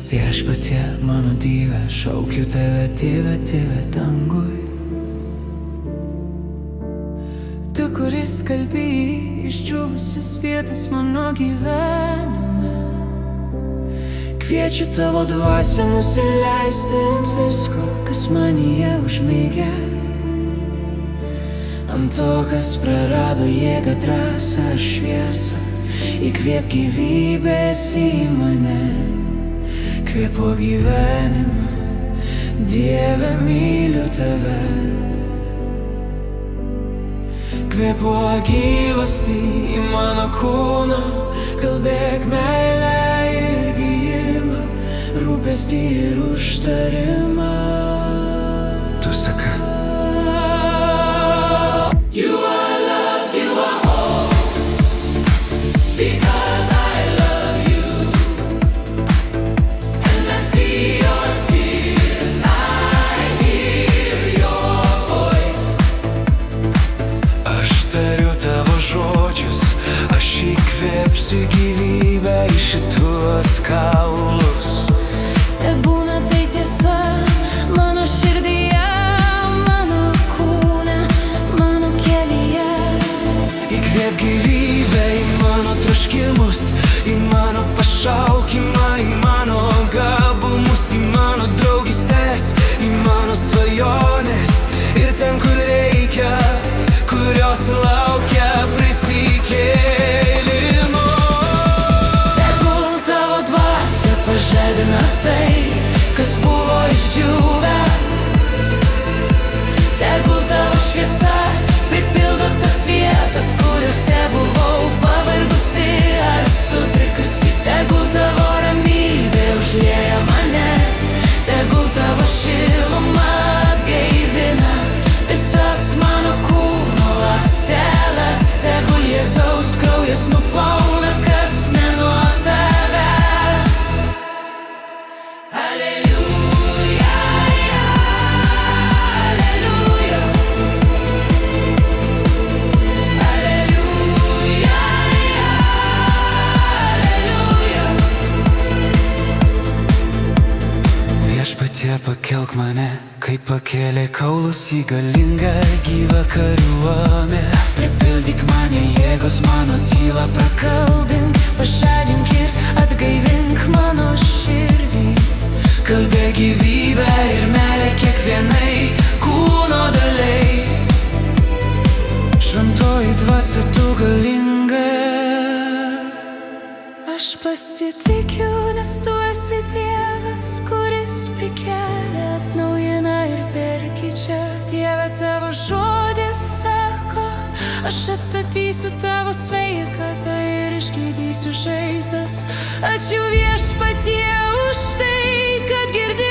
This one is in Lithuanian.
Viešpatie mano Dieve, šaukiu tave, Tėve, Tėve dangui. Tu, kuris kalbėjai išdžiūvusias vietas mano gyvenime, kviečiu tavo dvasią nusileisti ant visko, kas manyje užmigę, ant to, kas prarado jėgą, drąsą, šviesą. Įkvėp gyvybės į mane, kvėpuok gyvenimą, Dieve, myliu tave. Kvėpuok gyvastį į mano kūną, kalbėk meilę ir gijimą, rūpestį ir užtarimą. Tu sakai. You are loved, you are whole, because I love you, and I see your tears, I hear your voice. Aš tariu tavo žodžius, aš įkvėpsiu gyvybę į šituos kaulus. Tebūna tai tiesa mano širdyje, mano kūne, mano kelyje. Įkvėp gyvybę į mano troškimus, į mano pašaukimą, į mano gabumus, į mano draugystes, į mano svajonės. Ir ten, kur reikia, kurios laukia prisikėlimo. Tegul tavo dvasia pažadina tai, kas buvo išdžiūvę. Tegul tavo šviesa pripildo tas vietas, kuriuose buvau pavargusi ar sutrikusi. Tegul tavo ramybė užlieja mane, tegul tavo šiluma atgaivina visas mano kūno ląsteles. Tegul Jėzaus kraujas nuplauna, kas ne nuo tavęs. Alleluja, alleluja, alleluja, alleluja. Viešpatie, pakelk mane, kaip pakėlė kaulus į galingą gyvą kariuomenę. Pripildyk mane jėgos, mano tylą prakalbink, pažadink ir atgaivink mano širdį. Kalbėk gyvybę ir meilę kiekvienai kūno daliai. Šventoji dvasia, tu galinga. Aš pasitikiu, nes tu esi Dievas, kuris prikelia, atnaujina ir perkeičia. Dieve, tavo žodis sako, aš atstatysiu tavo sveikatą ir išgydysiu žaizdas. Ačiū Viešpatie už tai, kad girdi